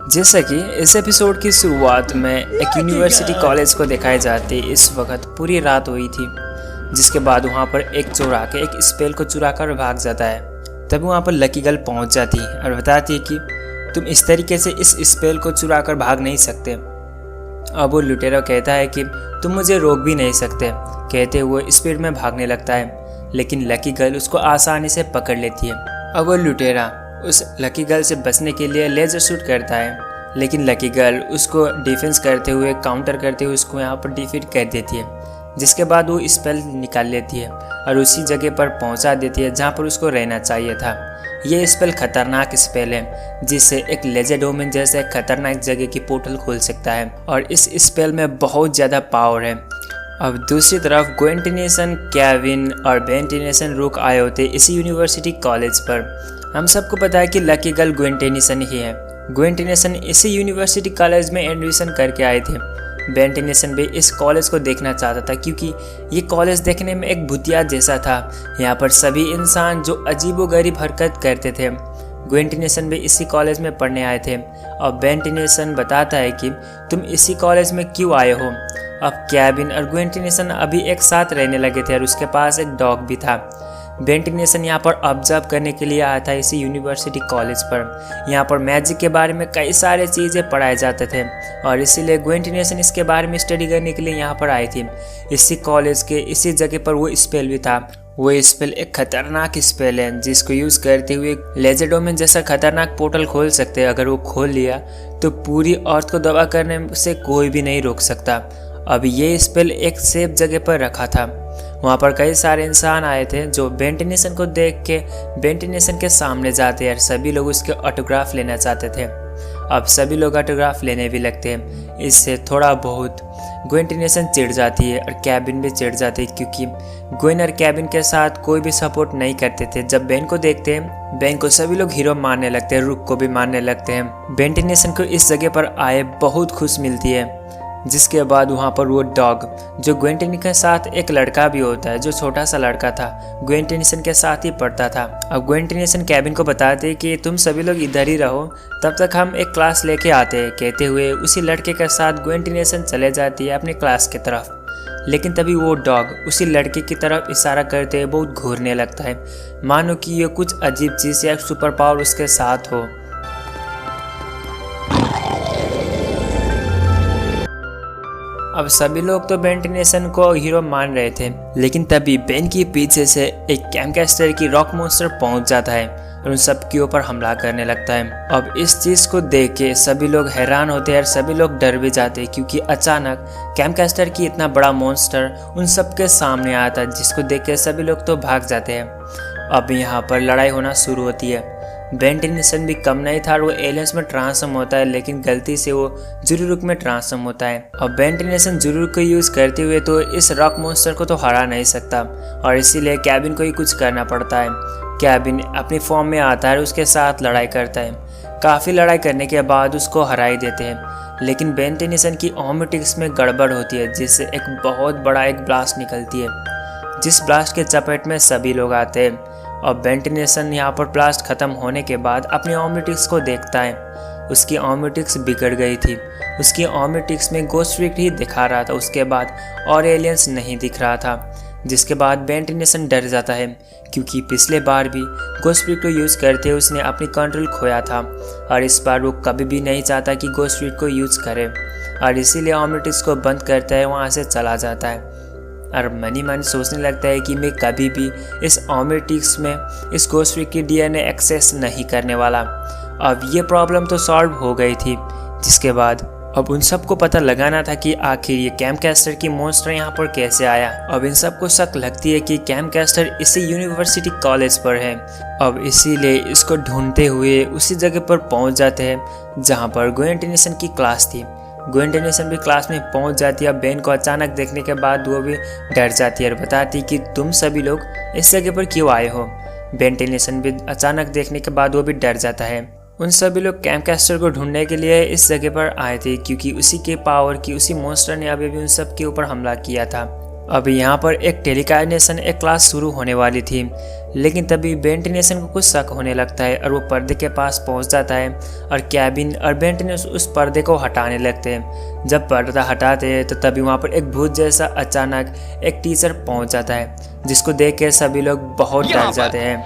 जैसा कि इस एपिसोड की शुरुआत में एक यूनिवर्सिटी कॉलेज को दिखाई जाती इस वक्त पूरी रात हुई थी, जिसके बाद वहाँ पर एक चोर आके एक स्पेल को चुरा कर भाग जाता है। तभी वहाँ पर लकी गर्ल पहुँच जाती है और बताती है कि तुम इस तरीके से इस स्पेल को चुरा कर भाग नहीं सकते। अब वो लुटेरा कहता है कि तुम मुझे रोक भी नहीं सकते, कहते हुए स्पीड में भागने लगता है, लेकिन लकी गर्ल उसको आसानी से पकड़ लेती है। अब वो लुटेरा उस लकी गर्ल से बचने के लिए लेजर शूट करता है, लेकिन लकी गर्ल उसको डिफेंस करते हुए काउंटर करते हुए उसको यहाँ पर डिफीट कर देती है, जिसके बाद वो स्पेल निकाल लेती है और उसी जगह पर पहुँचा देती है जहाँ पर उसको रहना चाहिए था। ये स्पेल खतरनाक स्पेल है, जिससे एक लेजर डोमेन जैसे खतरनाक जगह की पोर्टल खोल सकता है और इस स्पेल में बहुत ज़्यादा पावर है। अब दूसरी तरफ ग्वेंटिनेशन, केविन और बेंटिनेशन रुक आए होते इसी यूनिवर्सिटी कॉलेज पर। हम सबको पता है कि लकी गर्ल ग्वेंटिनेशन ही है। ग्वेंटिनेशन इसी यूनिवर्सिटी कॉलेज में एडमिशन करके आए थे। बेंटिनेशन भी इस कॉलेज को देखना चाहता था क्योंकि ये कॉलेज देखने में एक भूतिया जैसा था। यहाँ पर सभी इंसान जो अजीबोगरीब हरकत करते थे। ग्वेंटिनेशन भी इसी कॉलेज में पढ़ने आए थे और बेंटिनेशन बताता है कि तुम इसी कॉलेज में क्यों आए हो। अब केविन और ग्वेंटिनेशन अभी एक साथ रहने लगे थे और उसके पास एक डॉग भी था। बेंटिनेशन यहाँ पर ऑब्जर्व करने के लिए आया था इसी यूनिवर्सिटी कॉलेज पर। यहाँ पर मैजिक के बारे में कई सारे चीज़ें पढ़ाए जाते थे और इसीलिए ग्वेंटिनेशन इसके बारे में स्टडी करने के लिए यहाँ पर आई थी। इसी कॉलेज के इसी जगह पर वो स्पेल भी था। वो स्पेल एक खतरनाक स्पेल है जिसको यूज़ करते हुए लेजर डोमेन जैसा खतरनाक पोर्टल खोल सकते हैं। अगर वो खोल लिया तो पूरी अर्थ को दबा करने से कोई भी नहीं रोक सकता। अब ये स्पेल एक सेफ जगह पर रखा था। वहाँ पर कई सारे इंसान आए थे जो बेंटिनेशन को देख के बेंटिनेशन के सामने जाते हैं और सभी लोग उसके ऑटोग्राफ लेना चाहते थे। अब सभी लोग ऑटोग्राफ लेने भी लगते हैं। इससे थोड़ा बहुत ग्वेंटिनेशन चिढ़ जाती है और केविन भी चिढ़ जाती है, क्योंकि ग्वेन और केविन के साथ कोई भी सपोर्ट नहीं करते थे। जब बेन को देखते हैं, बेन को सभी लोग हीरो मानने लगते हैं, रुक को भी मानने लगते हैं। बेंटिनेशन को इस जगह पर आए बहुत खुश मिलती है। जिसके बाद वहाँ पर वो डॉग जो ग्वेंटिनी के साथ एक लड़का भी होता है, जो छोटा सा लड़का था, ग्वेंटिनेशन के साथ ही पढ़ता था। अब ग्वेंटिनेशन केविन को बताते कि तुम सभी लोग इधर ही रहो, तब तक हम एक क्लास लेके आते हैं, कहते हुए उसी लड़के के साथ ग्वेंटिनेशन चले जाती है अपने क्लास की तरफ। लेकिन तभी वो डॉग उसी लड़के की तरफ इशारा करते हुए बहुत घूरने लगता है, मानो कि ये कुछ अजीब चीज़ या सुपर पावर उसके साथ हो। अब सभी लोग तो बेंटिनेशन को हीरो मान रहे थे, लेकिन तभी बेन के पीछे से एक कैमकैस्टर की रॉक मॉन्स्टर पहुंच जाता है और उन सब के ऊपर हमला करने लगता है। अब इस चीज़ को देख के सभी लोग हैरान होते हैं और सभी लोग डर भी जाते हैं, क्योंकि अचानक कैमकैस्टर की इतना बड़ा मॉन्स्टर उन सब के सामने आया था, जिसको देख के सभी लोग तो भाग जाते हैं। अब यहाँ पर लड़ाई होना शुरू होती है। बेंटिनेशन भी कम नहीं था और वो एलियंस में ट्रांसफॉर्म होता है, लेकिन गलती से वो जुरुरुक में ट्रांसफॉर्म होता है। और बेंटिनेशन जुरुरुक को यूज़ करते हुए तो इस रॉक मॉन्स्टर को तो हरा नहीं सकता और इसीलिए केविन को ही कुछ करना पड़ता है। केविन अपनी फॉर्म में आता है और उसके साथ लड़ाई करता है। काफ़ी लड़ाई करने के बाद उसको हरा ही देते हैं, लेकिन बेंटिनेशन की ओमेटिक्स में गड़बड़ होती है, जिससे एक बहुत बड़ा एक ब्लास्ट निकलती है, जिस ब्लास्ट के चपेट में सभी लोग आते हैं। और बेंटिनेशन यहाँ पर ब्लास्ट खत्म होने के बाद अपनी ओमेटिक्स को देखता है। उसकी ओमेटिक्स बिगड़ गई थी। उसकी ओमेटिक्स में गोस्ट ट्रिक ही दिखा रहा था, उसके बाद और एलियंस नहीं दिख रहा था। जिसके बाद बेंटिनेशन डर जाता है, क्योंकि पिछले बार भी गोस्ट ट्रिक को यूज़ करते हुए उसने अपनी कंट्रोल खोया था और इस बार वो कभी भी नहीं चाहता कि गोस्ट ट्रिक को यूज़ करे और इसीलिए ओमेटिक्स को बंद करता है, वहाँ से चला जाता है और मनी मन सोचने लगता है कि मैं कभी भी इस ओमेटिक्स में इस गोस्ट ट्रिक की डीएनए एक्सेस नहीं करने वाला। अब ये प्रॉब्लम तो सॉल्व हो गई थी, जिसके बाद अब उन सबको पता लगाना था कि आखिर ये कैमकैस्टर की मॉन्स्टर यहाँ पर कैसे आया। अब इन सबको शक लगती है कि कैमकैस्टर इसी यूनिवर्सिटी कॉलेज पर है। अब इसीलिए इसको ढूंढते हुए उसी जगह पर पहुँच जाते हैं जहाँ पर ग्वेंटिनेशन की क्लास थी। ग्वेंटिनेशन भी क्लास में पहुंच जाती है। बेन को अचानक देखने के बाद वो भी डर जाती है और बताती कि तुम सभी लोग इस जगह पर क्यों आए हो। बेंटिनेशन भी अचानक देखने के बाद वो भी डर जाता है। उन सभी लोग कैमकैस्टर को ढूंढने के लिए इस जगह पर आए थे, क्योंकि उसी के पावर की उसी मॉन्स्टर ने अभी भी उन सब के ऊपर हमला किया था। अब यहाँ पर एक टेलीकाइनेशन एक क्लास शुरू होने वाली थी, लेकिन तभी बेंटिनेशन को कुछ शक होने लगता है और वो पर्दे के पास पहुँच जाता है और कैबिन और बेंटिनेशन उस पर्दे को हटाने लगते हैं। जब पर्दा हटाते हैं तो तभी वहाँ पर एक भूत जैसा अचानक एक टीचर पहुँच जाता है, जिसको देख के सभी लोग बहुत डर जाते हैं।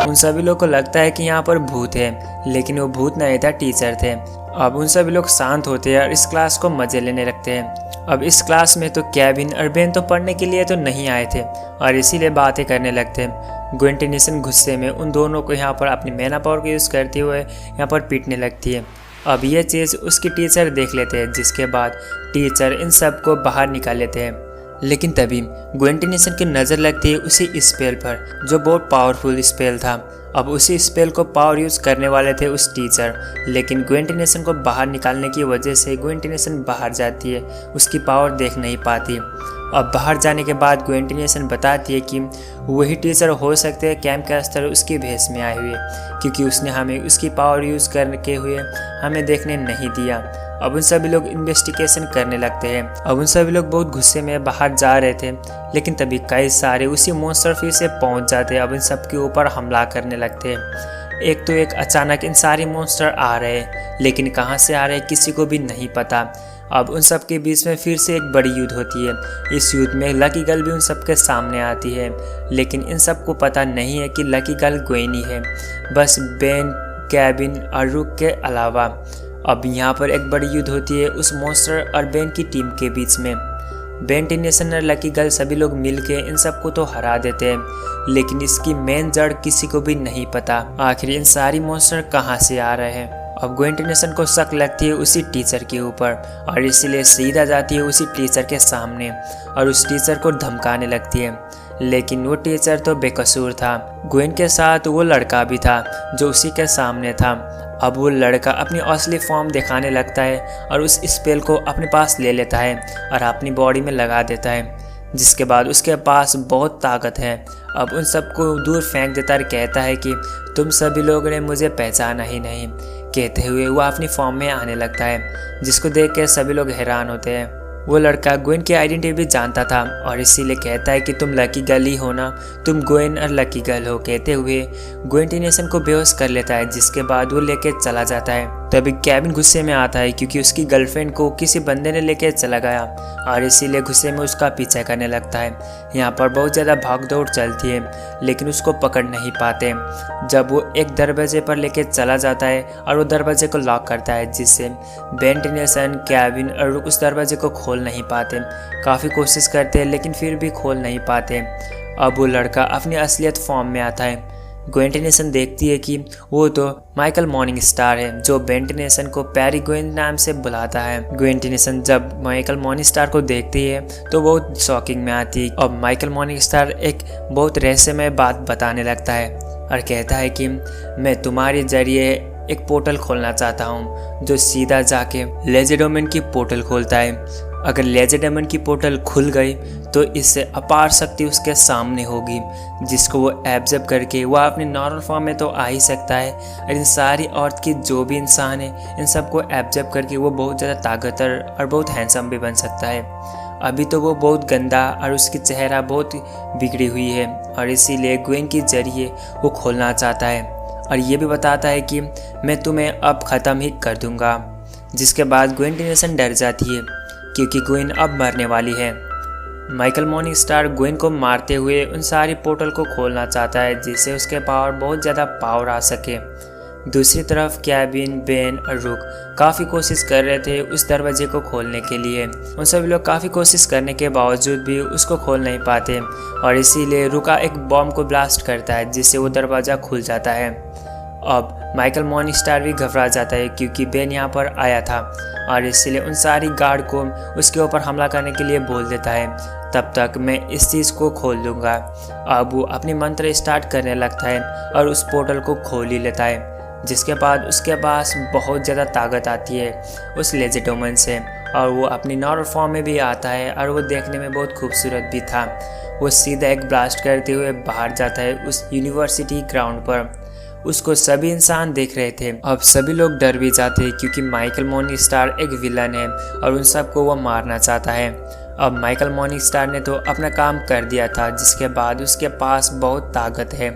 उन सभी लोग को लगता है कि यहाँ पर भूत है, लेकिन वो भूत नहीं था, टीचर थे। अब उन सभी लोग शांत होते हैं और इस क्लास को मजे लेने लगते हैं। अब इस क्लास में तो कैबिन और बेन तो पढ़ने के लिए तो नहीं आए थे और इसीलिए बातें करने लगते हैं। ग्वेन टेनिसन गुस्से में उन दोनों को यहाँ पर अपनी मैना पावर को यूज़ करते हुए यहाँ पर पीटने लगती है। अब ये चीज़ उसकी टीचर देख लेते हैं, जिसके बाद टीचर इन सब को बाहर निकाल लेते हैं। लेकिन तभी ग्वेन टेनिसन की नज़र लगती है उसी स्पेल पर, जो बहुत पावरफुल स्पेल था। अब उसी स्पेल को पावर यूज़ करने वाले थे उस टीचर, लेकिन ग्वेन टेनिसन को बाहर निकालने की वजह से ग्वेन टेनिसन बाहर जाती है, उसकी पावर देख नहीं पाती। अब बाहर जाने के बाद ग्वेन टेनिसन बताती है कि वही टीचर हो सकते हैं कैंप कैस्टर उसकी भेष में आए हुए, क्योंकि उसने हमें उसकी पावर यूज़ करके हुए हमें देखने नहीं दिया। अब उन सभी लोग इन्वेस्टिगेशन करने लगते हैं। अब उन सभी लोग बहुत गुस्से में बाहर जा रहे थे, लेकिन तभी कई सारे उसी मॉन्स्टर फिर से पहुंच जाते हैं। अब इन सब के ऊपर हमला करने लगते हैं। एक तो एक अचानक इन सारे मॉन्स्टर आ रहे हैं, लेकिन कहां से आ रहे हैं किसी को भी नहीं पता। अब उन सब के बीच में फिर से एक बड़ी युद्ध होती है। इस युद्ध में लकी गर्ल भी उन सब के सामने आती है, लेकिन इन सब को पता नहीं है कि लकी गर्ल ग्वेनी है, बस बेन, कैबिन और रुक के अलावा। अब यहाँ पर एक बड़ी युद्ध होती है उस मॉन्स्टर और बेन की टीम के बीच में। बेन टेनिसन और लकी गर्ल सभी लोग मिलके इन सबको तो हरा देते हैं, लेकिन इसकी मेन जड़ किसी को भी नहीं पता आखिर इन सारी मॉन्स्टर कहाँ से आ रहे हैं। अब ग्वेन टेनिसन को शक लगती है उसी टीचर के ऊपर और इसीलिए सीधा जाती है उसी टीचर के सामने और उस टीचर को धमकाने लगती है, लेकिन वो टीचर तो बेकसूर था। ग्वेन के साथ वो लड़का भी था जो उसी के सामने था। अब वो लड़का अपनी असली फॉर्म दिखाने लगता है और उस स्पेल को अपने पास ले लेता है और अपनी बॉडी में लगा देता है, जिसके बाद उसके पास बहुत ताकत है। अब उन सबको दूर फेंक देता और कहता है कि तुम सभी लोगों ने मुझे पहचाना ही नहीं, कहते हुए वो अपनी फॉर्म में आने लगता है, जिसको देख के सभी लोग हैरान होते हैं। वो लड़का ग्वेन की आइडेंटिटी भी जानता था और इसीलिए कहता है कि तुम लकी गर्ल ही हो ना, तुम ग्वेन और लकी गर्ल हो, कहते हुए ग्वेन टेनिसन को बेहोश कर लेता है, जिसके बाद वो लेके चला जाता है। तभी कैबिन गुस्से में आता है क्योंकि उसकी गर्लफ्रेंड को किसी बंदे ने लेके चला गया और इसीलिए गुस्से में उसका पीछा करने लगता है। यहाँ पर बहुत ज़्यादा भागदौड़ चलती है, लेकिन उसको पकड़ नहीं पाते। जब वो एक दरवाजे पर लेके चला जाता है और वो दरवाजे को लॉक करता है, जिससे बेन टेनिसन, कैबिन और रुक उस दरवाजे को खोल नहीं पाते। काफ़ी कोशिश करते हैं लेकिन फिर भी खोल नहीं पाते। अब वो लड़का अपनी असलियत फॉर्म में आता है। ग्वेन टेनिसन देखती है कि वो तो माइकल मॉर्निंग स्टार है, जो बेन टेनिसन को पैरी ग्वेन नाम से बुलाता है। ग्वेन टेनिसन जब माइकल मॉर्निंग स्टार को देखती है तो बहुत शॉकिंग में आती है। अब माइकल मॉर्निंग स्टार एक बहुत रहस्यमय बात बताने लगता है और कहता है कि मैं तुम्हारे जरिए एक पोर्टल खोलना चाहता हूँ, जो सीधा जाके लेजेडोमेन की पोर्टल खोलता है। अगर लेजेडोमेन की पोर्टल खुल गई तो इससे अपार शक्ति उसके सामने होगी, जिसको वो एब्जॉर्ब करके वह अपनी नॉर्मल फॉर्म में तो आ ही सकता है और इन सारी अर्थ की जो भी इंसान है इन सबको एब्जॉर्ब करके वो बहुत ज़्यादा ताकतवर और बहुत हैंडसम भी बन सकता है। अभी तो वो बहुत गंदा और उसकी चेहरा बहुत बिगड़ी हुई है और इसीलिए ग्वेन के जरिए वो खोलना चाहता है और ये भी बताता है कि मैं तुम्हें अब ख़त्म ही कर दूंगा। जिसके बाद ग्वेन टेनिसन डर जाती है क्योंकि ग्वेन अब मरने वाली है। माइकल मॉर्निंग स्टार ग्वेन को मारते हुए उन सारी पोर्टल को खोलना चाहता है, जिससे उसके पावर बहुत ज़्यादा पावर आ सके। दूसरी तरफ कैबिन, बेन और रुक काफ़ी कोशिश कर रहे थे उस दरवाजे को खोलने के लिए। उन सभी लोग काफ़ी कोशिश करने के बावजूद भी उसको खोल नहीं पाते और इसीलिए रुका एक बॉम्ब को ब्लास्ट करता है, जिससे वो दरवाज़ा खुल जाता है। अब माइकल मॉर्निंग स्टार भी घबरा जाता है क्योंकि बेन यहाँ पर आया था और इसलिए उन सारी गार्ड को उसके ऊपर हमला करने के लिए बोल देता है, तब तक मैं इस चीज़ को खोल लूँगा। अब वो अपनी मंत्र स्टार्ट करने लगता है और उस पोर्टल को खोल ही लेता है, जिसके बाद उसके पास बहुत ज़्यादा ताकत आती है उस लेजेडोमेन से और वो अपनी नॉर्मल फॉर्म में भी आता है और वो देखने में बहुत खूबसूरत भी था। वो सीधा एक ब्लास्ट करते हुए बाहर जाता है उस यूनिवर्सिटी ग्राउंड पर। उसको सभी इंसान देख रहे थे। अब सभी लोग डर भी जाते क्योंकि माइकल मॉर्निंगस्टार एक विलन है और उन सबको वो मारना चाहता है। अब माइकल मॉर्निंगस्टार ने तो अपना काम कर दिया था, जिसके बाद उसके पास बहुत ताकत है।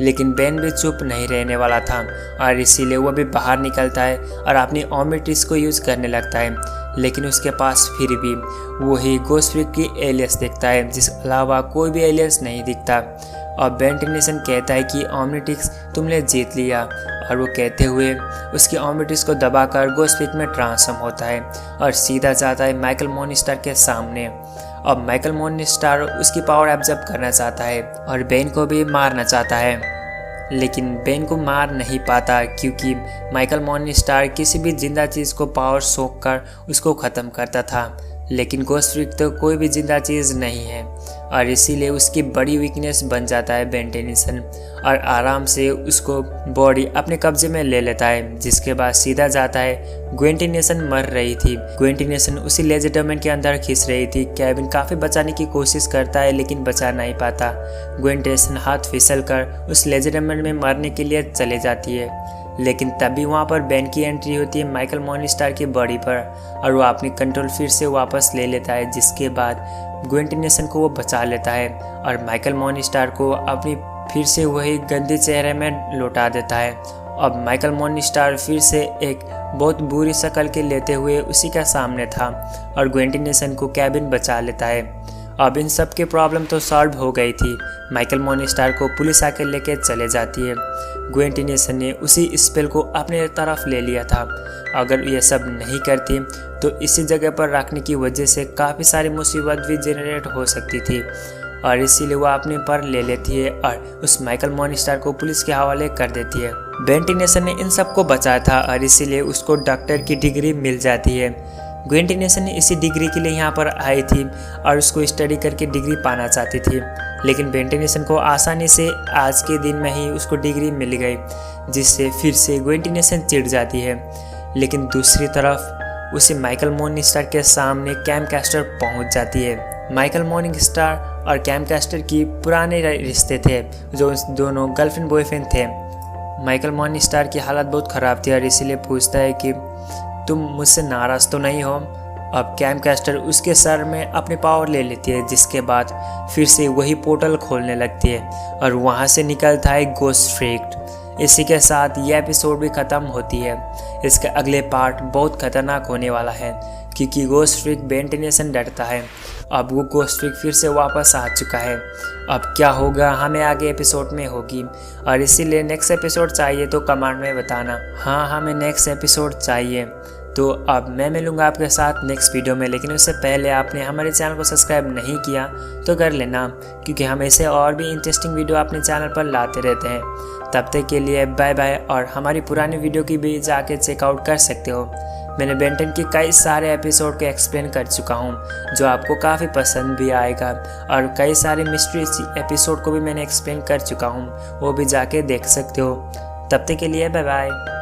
लेकिन बेन भी चुप नहीं रहने वाला था और इसीलिए वो भी बाहर निकलता है और अपनी ओमनिट्रिक्स को यूज़ करने लगता है। लेकिन उसके पास फिर भी वही गोस्ट फ्रीक की एलियस दिखता है, जिसके अलावा कोई भी एलियस नहीं दिखता। और बेन टेनिसन कहता है कि ओमनिट्रिक्स तुमने जीत लिया, और वो कहते हुए उसकी ओमनिट्रिक्स को दबाकर गोस्ट फ्रीक में ट्रांसफॉर्म होता है और सीधा जाता है माइकल मॉर्निंगस्टार के सामने। अब माइकल मॉर्निंगस्टार उसकी पावर एब्जॉर्ब करना चाहता है और बेन को भी मारना चाहता है, लेकिन बेन को मार नहीं पाता क्योंकि माइकल मॉर्निंगस्टार किसी भी जिंदा चीज़ को पावर सोख कर उसको ख़त्म करता था। लेकिन गोस्ट फ्रीक तो कोई भी जिंदा चीज़ नहीं है और इसीलिए उसकी बड़ी वीकनेस बन जाता है बेन टेनिसन और आराम से उसको बॉडी अपने कब्जे में ले लेता है। जिसके बाद सीधा जाता है। ग्वेन टेनिसन मर रही थी। ग्वेन टेनिसन उसी लेजिडमेंट के अंदर खिंच रही थी। केविन काफ़ी बचाने की कोशिश करता है लेकिन बचा नहीं पाता। ग्वेन टेनिसन हाथ फिसल कर उस लेजिडमेंट में मरने के लिए चले जाती है, लेकिन तभी वहाँ पर बेन की एंट्री होती है माइकल मॉर्निंगस्टार की बॉडी पर और वो अपनी कंट्रोल फिर से वापस ले लेता है। जिसके बाद ग्वेन टेनिसन को वो बचा लेता है और माइकल मॉर्निंगस्टार को अपनी फिर से वही गंदे चेहरे में लौटा देता है। अब माइकल मॉर्निंगस्टार फिर से एक बहुत बुरी शक्ल के लेते हुए उसी के सामने था और ग्वेन टेनिसन को केविन बचा लेता है। अब इन सब की प्रॉब्लम तो सॉल्व हो गई थी। माइकल मॉर्निंगस्टार को पुलिस आके लेके चले जाती है। ग्वेन टेनिसन ने उसी स्पेल को अपने तरफ ले लिया था। अगर ये सब नहीं करती तो इसी जगह पर रखने की वजह से काफ़ी सारी मुसीबत भी जनरेट हो सकती थी और इसीलिए वो अपने पर ले लेती है और उस माइकल मॉर्निंगस्टार को पुलिस के हवाले कर देती है। बेन टेनिसन ने इन सबको बचाया था और इसीलिए उसको डॉक्टर की डिग्री मिल जाती है। ग्वेन टेनिसन इसी डिग्री के लिए यहाँ पर आई थी और उसको स्टडी करके डिग्री पाना चाहती थी, लेकिन बेन टेनिसन को आसानी से आज के दिन में ही उसको डिग्री मिल गई, जिससे फिर से ग्वेन टेनिसन चिढ़ जाती है। लेकिन दूसरी तरफ उसे माइकल मॉर्निंगस्टार के सामने कैम कैस्टर पहुँच जाती है। माइकल मॉर्निंगस्टार और कैम कैस्टर की पुराने रिश्ते थे, जो दोनों गर्लफ्रेंड बॉयफ्रेंड थे। माइकल मॉर्निंगस्टार की हालत बहुत ख़राब थी और इसीलिए पूछता है कि तुम मुझसे नाराज़ तो नहीं हो। अब कैम कैस्टर उसके सर में अपनी पावर ले लेती है, जिसके बाद फिर से वही पोर्टल खोलने लगती है और वहाँ से निकलता है गोस्ट फ्रीक। इसी के साथ यह एपिसोड भी ख़त्म होती है। इसका अगले पार्ट बहुत खतरनाक होने वाला है क्योंकि गोस्ट फ्रीक बेन टेनिसन डरता है। अब वो गोस्ट फ्रीक फिर से वापस आ चुका है। अब क्या होगा हमें आगे एपिसोड में होगी और इसीलिए नेक्स्ट एपिसोड चाहिए तो कमेंट में बताना। हाँ, हमें नेक्स्ट एपिसोड चाहिए। तो अब मैं मिलूँगा आपके साथ नेक्स्ट वीडियो में, लेकिन उससे पहले आपने हमारे चैनल को सब्सक्राइब नहीं किया तो कर लेना, क्योंकि हम ऐसे और भी इंटरेस्टिंग वीडियो अपने चैनल पर लाते रहते हैं। तब तक के लिए बाय बाय, और हमारी पुरानी वीडियो की भी जाके चेकआउट कर सकते हो। मैंने बेन 10 के कई सारे एपिसोड को एक्सप्लेन कर चुका हूँ, जो आपको काफ़ी पसंद भी आएगा, और कई सारे मिस्ट्री एपिसोड को भी मैंने एक्सप्लेन कर चुका हूँ, वो भी जाके देख सकते हो। तब तक के लिए बाय बाय।